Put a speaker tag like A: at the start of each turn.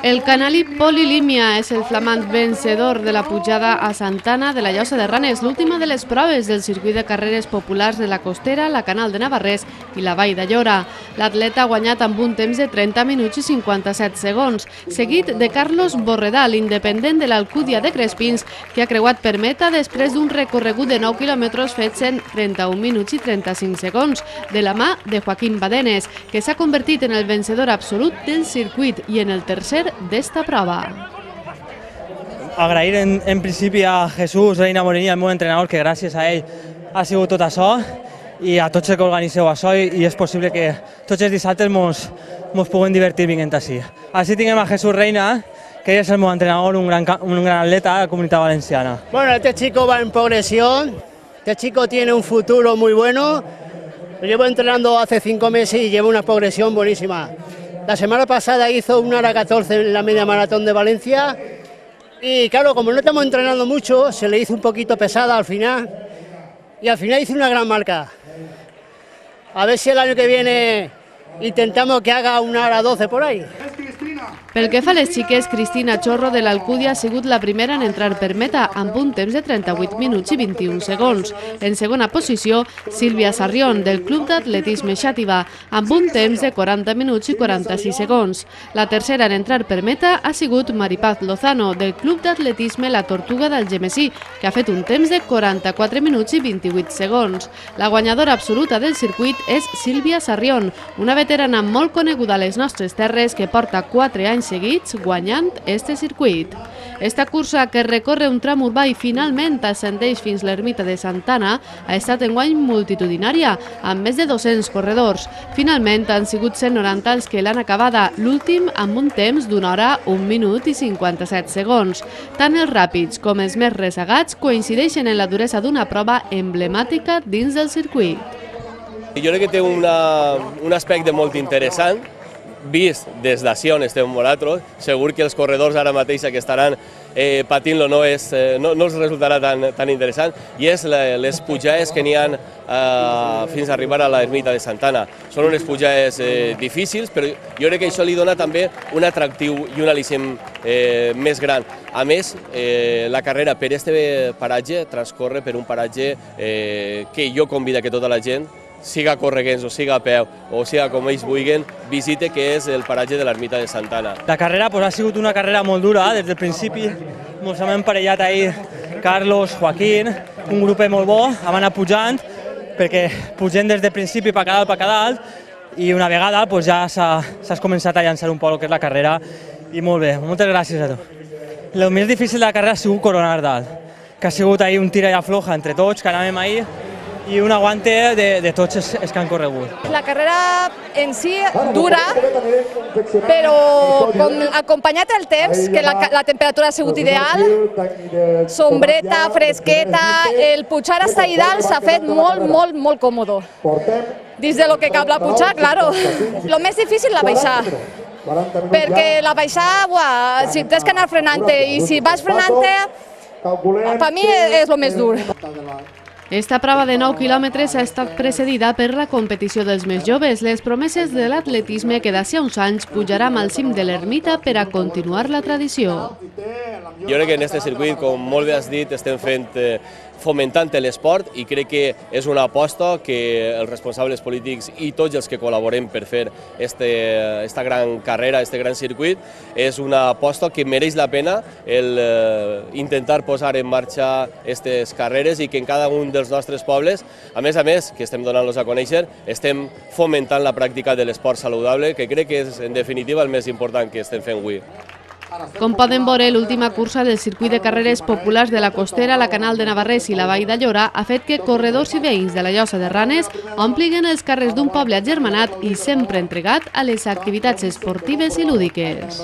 A: El canalí Polilímia és el flamant vencedor de la pujada a Santana de la Llosa de Ranes, l'última de les proves del circuit de carreres populars de la Costera, la Canal de Navarrés i la Vall d'Allora. L'atleta ha guanyat amb un temps de 30 minuts i 57 segons, seguit de Carlos Borredal, independent de l'Alcúdia de Crespins, que ha creuat per meta després d'un recorregut de 9 quilòmetres fets en 31 minuts i 35 segons, de la mà de Joaquín Badenes, que s'ha convertit en el vencedor absolut del circuit i en el tercer d'esta prova.
B: Agrair en principi a Jesús Reina Morini, el meu entrenador, que gràcies a ell ha sigut tot això, i a tots els que organitzeu això, i és possible que tots els dissabtes mos puguem divertir vinguent així. Així tinguem a Jesús Reina, que ell és el meu entrenador, un gran atleta de la Comunitat Valenciana.
C: Bueno, este chico va en progresión, este chico tiene un futuro muy bueno. Lo llevo entrenando hace 5 meses y lleva una progresión buenísima. La semana pasada hizo una hora 14 en la media maratón de Valencia y claro, como no estamos entrenando mucho, se le hizo un poquito pesada al final y al final hizo una gran marca. A ver si el año que viene intentamos que haga una hora 12 por ahí.
A: Pel que fa a les xiques, Cristina Chorro de l'Alcúdia ha sigut la primera en entrar per meta amb un temps de 38 minuts i 21 segons. En segona posició, Sílvia Sarrión, del Club d'Atletisme Xàtiva, amb un temps de 40 minuts i 46 segons. La tercera en entrar per meta ha sigut Maripaz Lozano, del Club d'Atletisme La Tortuga d'Algemesí, que ha fet un temps de 44 minuts i 28 segons. La guanyadora absoluta del circuit és Sílvia Sarrión, una veterana molt coneguda a les nostres terres que porta 4 anys seguits guanyant este circuit. Esta cursa, que recorre un tram urbà i finalment ascendeix fins l'ermita de Santana, ha estat enguany multitudinària, amb més de 200 corredors. Finalment han sigut 190 els que l'han acabada, l'últim amb un temps d'una hora, 1 minut i 57 segons. Tant els ràpids com els més resagats coincideixen en la duresa d'una prova emblemàtica dins del circuit.
D: Jo crec que té un aspecte molt interessant. Vist des d'ací on estem nosaltres, segur que els corredors ara mateix que estaran patint-lo no els resultarà tan interessant, i és les pujades que n'hi ha fins a arribar a l'ermita de Santana. Són unes pujades difícils, però jo crec que això li dona també un atractiu i un al·licient més gran. A més, la carrera per aquest paratge transcorre per un paratge que jo convido que tota la gent, siga correguents o siga a peu o siga com ells vulguin, visite, que és el paratge de l'ermita de Santana.
B: La carrera ha sigut una carrera molt dura, des del principi ens hem emparellat ahir Carlos, Joaquín, un grup molt bo, hem anat pujant, perquè pugem des del principi per cada dalt, i una vegada ja s'ha començat a llançar un poc el que és la carrera, i molt bé, moltes gràcies a tu. El més difícil de la carrera ha sigut coronar dalt, que ha sigut ahir un tira i afloja entre tots, que anàvem ahir, i un aguante de tots els que han corregut.
E: La carrera en si dura, però acompanyat del temps, que la temperatura ha sigut ideal, sombreta, fresqueta, el pujar hasta allà dalt s'ha fet molt còmode. Dins de lo que cap la pujar, claro. Lo més difícil la baixar, perquè la baixar, si tens que anar frenant-te, i si vas frenant-te, per mi és lo més dur.
A: Esta prova de 9 quilòmetres ha estat precedida per la competició dels més joves, les promeses de l'atletisme que d'ací a uns anys pujarà al cim de l'ermita per a continuar la tradició.
D: Jo crec que en aquest circuit, com molt bé has dit, estem fomentant l'esport, i crec que és una aposta que els responsables polítics i tots els que col·laborem per fer esta gran carrera, aquest gran circuit, és una aposta que mereix la pena intentar posar en marxa aquestes carreres, i que en cada un dels nostres pobles, a més, que estem donant-los a conèixer, estem fomentant la pràctica de l'esport saludable, que crec que és, en definitiva, el més important que estem fent avui.
A: Com poden veure, l'última cursa del circuit de carreres populars de la Costera, la Canal de Navarrés i la Vall d'Allora ha fet que corredors i veïns de la Llosa de Ranes ompliguen els carrers d'un poble agermanat i sempre entregat a les activitats esportives i lúdiques.